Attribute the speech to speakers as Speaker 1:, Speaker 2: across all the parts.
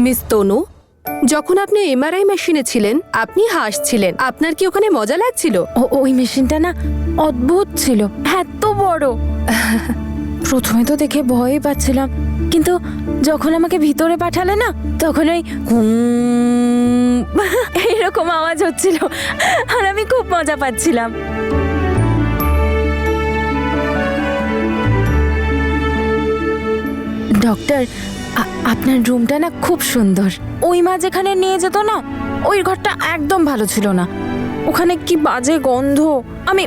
Speaker 1: Miss তনু, যখন আপনি MRI মেশিনে ছিলেন আপনি হাসছিলেন। আপনার কি ওখানে মজা লাগছিল?
Speaker 2: ওই মেশিনটা না অদ্ভুত ছিল, এত বড়। প্রথমে তো দেখে ভয়ই পাচ্ছিলাম, কিন্তু যখন আমাকে ভিতরে পাঠালে না, তখন ওই এরকম আওয়াজ হচ্ছিল আর আমি খুব মজা পাচ্ছিলাম। ডক্টর, আপনার রুমটা না খুব সুন্দর। ওই মা যেখানে নিয়ে যেত না, ওই ঘরটা একদম ভালো ছিল না। ওখানে কি বাজে গন্ধ, আমি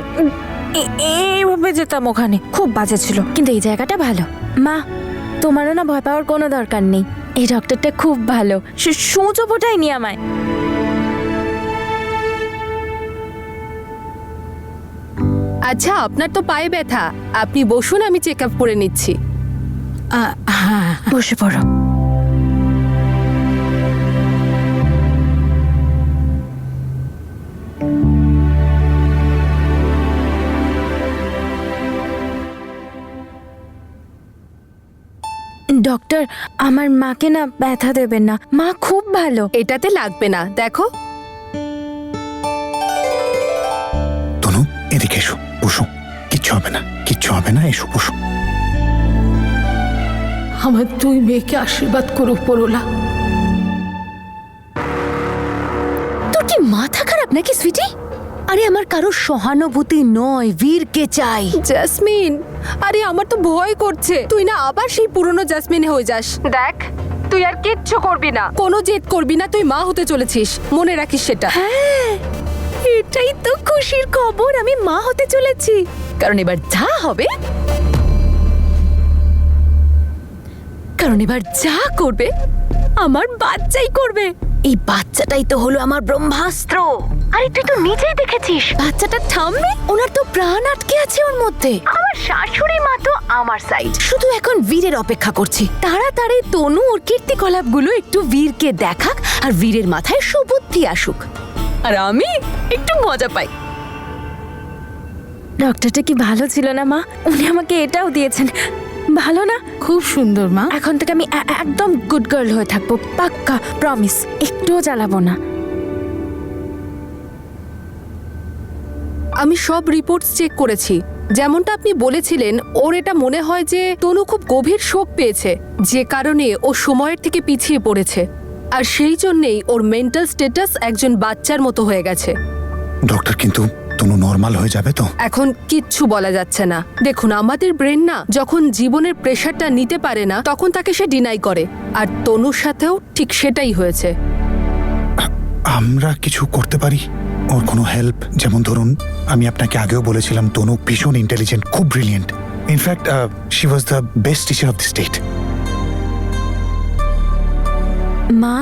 Speaker 2: এইভাবে যেতাম, ওখানে খুব বাজে ছিল। কিন্তু এই জায়গাটা ভালো। মা, তোমারও না ভয় পাওয়ার কোনো দরকার নেই, এই ডক্টরটা খুব ভালো, সূচও ফোটায়নি আমায়।
Speaker 1: আচ্ছা, আপনার তো পায়ে ব্যথা, আপনি বসুন, আমি চেক আপ করে নিচ্ছি।
Speaker 2: হ্যাঁ, বসে পড়ো। ডক্টর, আমার মাকে না ব্যথা দেবেন না, মা খুব ভালো।
Speaker 1: এটাতে লাগবে না, দেখো।
Speaker 3: তনু, এদিকে এসো, বসো। কিচ্ছু হবে না, কিচ্ছু হবে না, এসো বসো।
Speaker 4: আমার দুই মেয়েকে আশীর্বাদ করো পরোলা।
Speaker 5: তোর কি মাথা খারাপ নাকি সুইটি? আরে আমার কারো সহানুভূতি নয়, বীরকে চাই।
Speaker 1: জাসমিন, আরে আমার তো ভয় করছে তুই না আবার সেই পুরনো জাসমিনে হয়ে যাস। দেখ, তুই আর কিচ্ছু করবি না, কোনো জেদ করবি না, তুই মা হতে চলেছিস, মনে রাখিস সেটা।
Speaker 5: হ্যাঁ, এটাই তো খুশির খবর, আমি মা হতে চলেছি। কারণ এবার যা হবে, কারণ এবার যা করবে আমার বাচ্চাই করবে। এই বাচ্চাটাই তো হলো আমার ব্রহ্মাস্ত্র। আরে তুই তো নিজেই দেখেছিস, বাচ্চাটা থামবে, ওনার তো প্রাণ আটকে আছে ওর মধ্যে। আমার শাশুড়ি মা তো আমার সাইড, শুধু এখন বীরের অপেক্ষা করছি। তাড়াতাড়ি তনু ওর কীর্তিকলাপগুলো একটু বীরকে দেখাক, আর বীরের মাথায় সুবুদ্ধি আসুক, আর আমি একটু মজা পাই।
Speaker 2: ডক্টরটা কি ভালো ছিল না মা? উনি আমাকে এটাও দিয়েছেন, ভালো না?
Speaker 4: খুব সুন্দর মা।
Speaker 2: এখন থেকে আমি একদম গুড গার্ল হয়ে থাকবো, পাক্কা, প্রমিস, একটুও জ্বালাবো না।
Speaker 1: আমি সব রিপোর্টস চেক করেছি, যেমনটা আপনি বলেছিলেন। ওর এটা মনে হয় যে তনু খুব গভীর শোক পেয়েছে, যে কারণে ও সময়ের থেকে পিছিয়ে পড়েছে, আর সেই জন্যেই ওর মেন্টাল স্ট্যাটাস একজন বাচ্চার মতো হয়ে গেছে।
Speaker 3: ডক্টর, কিন্তু তনু নর্মাল হয়ে যাবে তো?
Speaker 1: এখন কিচ্ছু বলা যাচ্ছে না। দেখুন, আমাদের ব্রেন না যখন জীবনের প্রেশারটা নিতে পারে না, তখন তাকে সে ডিনাই করে, আর তনুর সাথেও ঠিক সেটাই হয়েছে।
Speaker 3: আমরা কিছু করতে পারি? ওর কোনো হেল্প? যেমন ধরুন, আমি আপনাকে আগেও বলেছিলাম তনু ভীষণ ইন্টেলিজেন্ট, খুব brilliant. In fact she was the best teacher of the state.
Speaker 2: মা,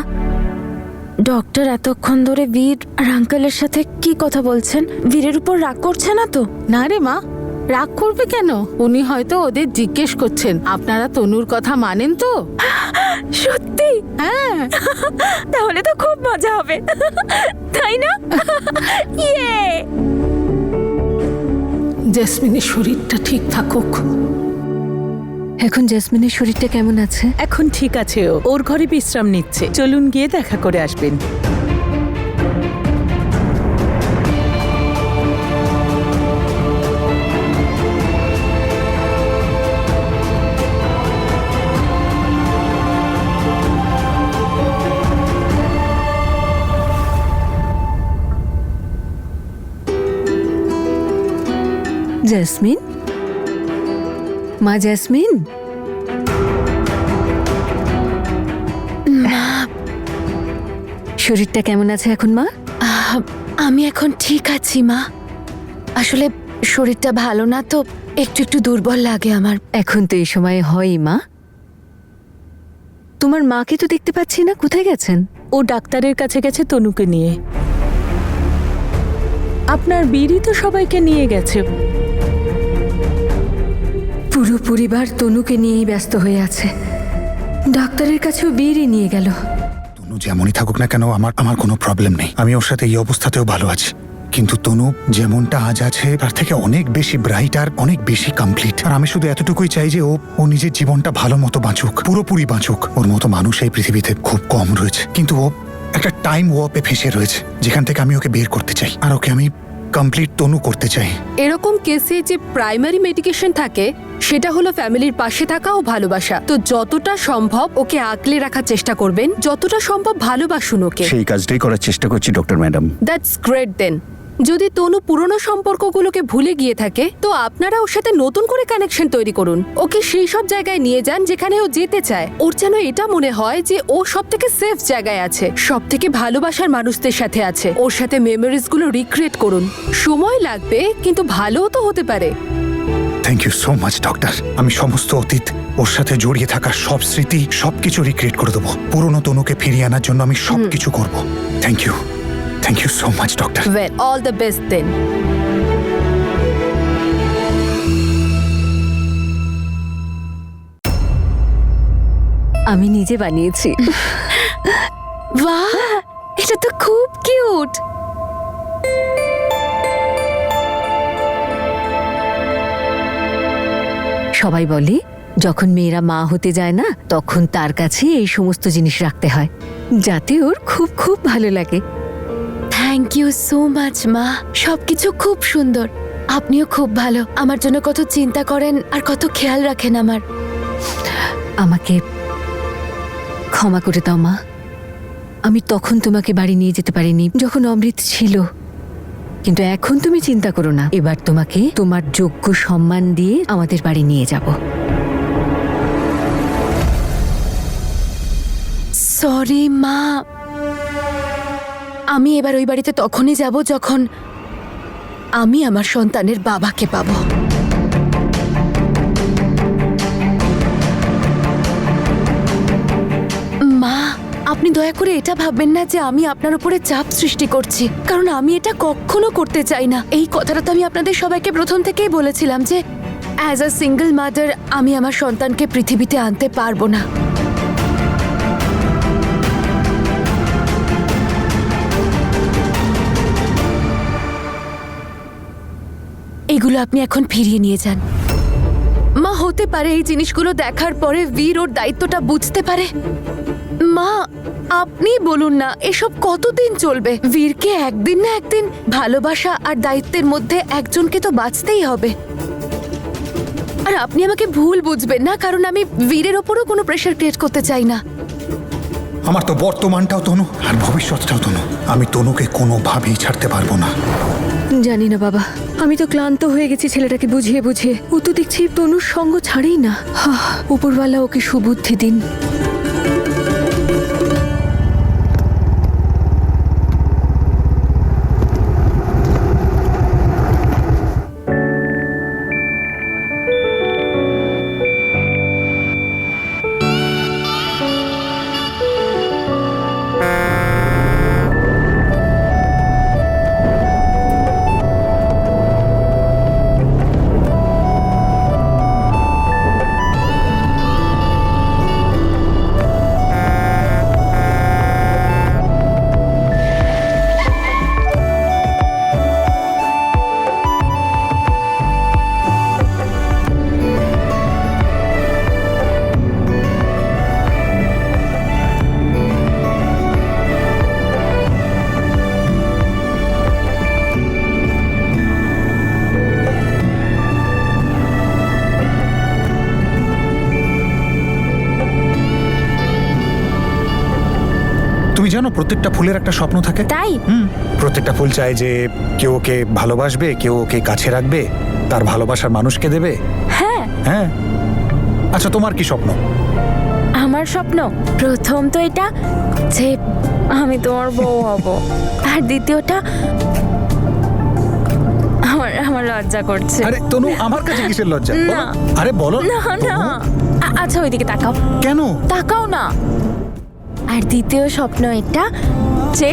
Speaker 2: ডক্টর এতক্ষণ ধরে বীর আর আঙ্কেলের সাথে কি কথা বলছেন? বীরের উপর রাগ করছে না তো?
Speaker 4: না রে মা, রাগ করবে কেন? উনি হয়তো ওদের জিজ্ঞেস করছেন আপনারা তনুর কথা মানেন তো।
Speaker 2: সত্যি?
Speaker 4: হ্যাঁ।
Speaker 2: তাহলে তো খুব মজা হবে, তাই না? ইয়ে!
Speaker 4: জেসমিনের শরীরটা ঠিক থাকুক।
Speaker 5: এখন জেসমিনের শরীরটা কেমন আছে?
Speaker 6: এখন ঠিক আছে, ওর ঘরে বিশ্রাম নিচ্ছে। চলুন গিয়ে দেখা করে আসবেন।
Speaker 5: জেসমিন, মা জেসমিন। শরীরটা কেমন আছে এখন মা? আমি এখন ঠিক আছি মা, আসলে শরীরটা ভালো না তো, একটু একটু দুর্বল লাগে আমার। এখন তো এই সময় হয়ই মা। তোমার মাকে তো দেখতে পাচ্ছি না, কোথায় গেছেন?
Speaker 6: ও ডাক্তারের কাছে গেছে তনুকে নিয়ে। আপনার বীরই তো সবাইকে নিয়ে গেছে।
Speaker 5: পুরো পরিবার তনুকে নিয়েই ব্যস্ত হয়ে আছে, ডাক্তারের কাছেও বীরই নিয়ে গেল।
Speaker 3: তনু যেমনই থাকুক না কেন, আমার কোনো প্রবলেম নেই। আমি ওর সাথে এই অবস্থাতেও ভালো আছি। কিন্তু তনু যেমনটা আজ আছে তার থেকে অনেক বেশি ব্রাইট আর অনেক বেশি কমপ্লিট। আর আমি শুধু এতটুকুই চাই যে ও নিজের জীবনটা ভালো মতো বাঁচুক, পুরোপুরি বাঁচুক। ওর মতো মানুষ এই পৃথিবীতে খুব কম রয়েছে, কিন্তু ও একটা টাইম ওয়াপে ফেসে রয়েছে যেখান থেকে আমি ওকে বের করতে চাই, আর ওকে আমি কমপ্লিট তনু করতে চাই।
Speaker 1: এরকম কেসে যে প্রাইমারি মেডিকেশন থাকে সেটা হলো ফ্যামিলির পাশে থাকা ও ভালোবাসা। তো যতটা সম্ভব ওকে আগলে রাখার চেষ্টা করবেন, যতটা সম্ভব ভালোবাসুন ওকে।
Speaker 7: সেই কাজটাই করার চেষ্টা করছি ডক্টর ম্যাডাম।
Speaker 1: দ্যাটস গ্রেট দেন। যদি তনু পুরনো সম্পর্কগুলোকে ভুলে গিয়ে থাকে তো আপনারা ওর সাথে নতুন করে কানেকশন তৈরি করুন। ওকে সেই সব জায়গায় নিয়ে যান যেখানে ও যেতে চায়। ওর যেন এটা মনে হয় যে ও সব থেকে সেফ জায়গায় আছে, সব থেকে ভালোবাসার মানুষদের সাথে আছে। ওর সাথে মেমোরিজ গুলো রিক্রিয়েট করুন। সময় লাগবে, কিন্তু ভালোও তো হতে পারে।
Speaker 3: Thank you so much doctor. আমি সমস্ত অতীত, ওর সাথে জড়িয়ে থাকা সব স্মৃতি সবকিছু রিক্রিয়েট করে দেবো। পুরনো তনুকে ফিরিয়ে আনার জন্য আমি সবকিছু করব। Thank you so much doctor.
Speaker 1: Well, all the best then.
Speaker 5: আমি নিজে বানিয়েছি। বাহ, এটা তো খুব কিউট। সবাই বলে যখন মেয়েরা মা হতে যায় না তখন তার কাছে এই সমস্ত জিনিস রাখতে হয় যাতে ওর খুব খুব ভালো লাগে। থ্যাংক ইউ সো মাচ মা, সবকিছু খুব সুন্দর। আপনিও খুব ভালো, আমার জন্য কত চিন্তা করেন আর কত খেয়াল রাখেন আমার। আমাকে ক্ষমা করে দাও মা, আমি তখন তোমাকে বাড়ি নিয়ে যেতে পারিনি যখন অমৃত ছিল। কিন্তু এখন তুমি চিন্তা করো না, এবার তোমাকে তোমার যোগ্য সম্মান দিয়ে আমাদের বাড়ি নিয়ে যাব। সরি মা, আমি এবার ওই বাড়িতে তখনই যাব যখন আমি আমার সন্তানের বাবাকে পাবো। মা, আপনি দয়া করে এটা ভাববেন না যে আমি আপনার উপরে চাপ সৃষ্টি করছি, কারণ আমি এটা কখনো করতে চাই না। এই কথাটা তো আমি আপনাদের সবাইকে প্রথম থেকেই বলেছিলাম যে অ্যাজ আ সিঙ্গল মাদার আমি আমার সন্তানকে পৃথিবীতে আনতে পারবো না। এগুলো আপনি এখন ফিরিয়ে নিয়ে যান। মা, হতে পারে এই জিনিসগুলো দেখার পরে বীর ওর দায়িত্বটা বুঝতে পারে। মা, আপনি বলুন না এসব কতদিন চলবে? বীরকে একদিন না একদিন ভালোবাসা আর দায়িত্বের মধ্যে একজনকে তো বাঁচতেই হবে। আর আপনি আমাকে ভুল বুঝবেন না, কারণ আমি বীরের ওপরও কোনো প্রেশার ক্রিয়েট করতে চাই না।
Speaker 3: আমার তো বর্তমানটাও তনু আর ভবিষ্যৎটাও তনু। আমি তনুকে কোনোভাবেই ছাড়তে পারবো না।
Speaker 5: জানি না বাবা, আমি তো ক্লান্ত হয়ে গেছি ছেলেটাকে বুঝিয়ে বুঝিয়ে। ও তো দেখছি তনুর সঙ্গ ছাড়েই না। উপরওয়ালা ওকে সুবুদ্ধি দিন।
Speaker 3: তুমি জানো প্রত্যেকটা ফুলের একটা স্বপ্ন থাকে।
Speaker 2: তাই
Speaker 3: প্রত্যেকটা ফুল চায় যে কেউ ওকে ভালোবাসবে, কেউ ওকে কাছে রাখবে, তার ভালোবাসার মানুষকে দেবে।
Speaker 2: হ্যাঁ,
Speaker 3: হ্যাঁ, আচ্ছা তোমার কি স্বপ্ন?
Speaker 2: আমার স্বপ্ন প্রথম তো এটা যে আমি তোমার বউ হব, আর দ্বিতীয়টা আমার লজ্জা করছে।
Speaker 3: আরে তনু, আমার কাছে কিসের লজ্জা? বলো।
Speaker 2: না।
Speaker 3: আরে বলো
Speaker 2: না না, আচ্ছা ওইদিকে তাকাও।
Speaker 3: কেন?
Speaker 2: তাকাও না। আর দ্বিতীয় স্বপ্ন এটা যে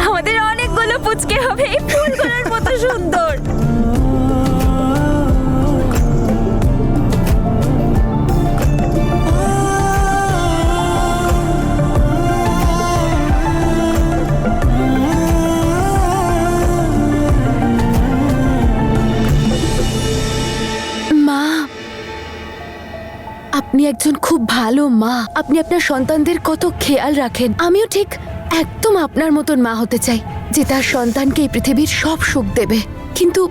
Speaker 2: আমাদের অনেকগুলো পুচকে হবে, এই ফুলগুলোর মতো সুন্দর।
Speaker 5: আপনি একজন খুব ভালো মা। আপনি আপনার সন্তানদের কত খেয়াল রাখেন। আমিও ঠিক একদম আপনার মতন মা হতে চাই, যে তার সন্তানকে এই পৃথিবীর সব সুখ দেবে। কিন্তু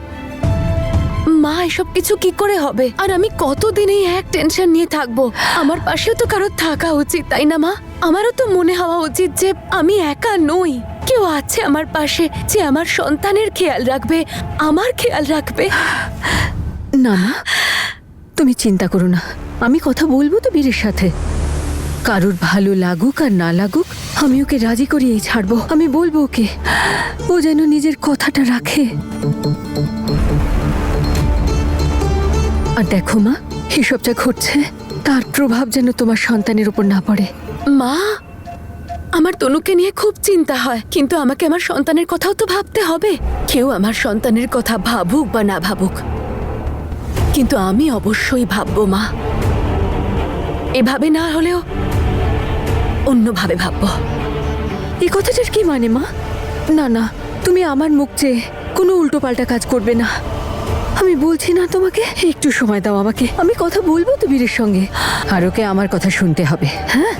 Speaker 5: মা, এসব কিছু কি করে হবে? আর আমি কতদিন এই এক টেনশন নিয়ে থাকবো? আমার পাশেও তো কারোর থাকা উচিত, তাই না মা? আমারও তো মনে হওয়া উচিত যে আমি একা নই, কেউ আছে আমার পাশে যে আমার সন্তানের খেয়াল রাখবে, আমার খেয়াল রাখবে।
Speaker 8: না মা, তুমি চিন্তা করো না, আমি কথা বলবো তো বীরের সাথে। কারোর ভালো লাগুক আর না লাগুক, আমি ওকে রাজি করিয়েই ছাড়বো। আমি বলবো ওকে, ও যেন নিজের কথাটা রাখে। আর দেখো মা, এসব যা ঘটছে তার প্রভাব যেন তোমার সন্তানের উপর না পড়ে।
Speaker 5: মা, আমার তনুকে নিয়ে খুব চিন্তা হয়, কিন্তু আমাকে আমার সন্তানের কথাও তো ভাবতে হবে। কেউ আমার সন্তানের কথা ভাবুক বা না ভাবুক, কিন্তু আমি অবশ্যই ভাববো মা। এভাবে না হলেও অন্যভাবে ভাববো।
Speaker 8: এই কথাটার কি মানে মা? না না, তুমি আমার মুখ চেয়ে কোনো উল্টোপাল্টা কাজ করবে না। আমি বলছি না তোমাকে, একটু সময় দাও আমাকে, আমি কথা বলবো তো বীরের সঙ্গে। আর ওকে আমার কথা শুনতে হবে, হ্যাঁ?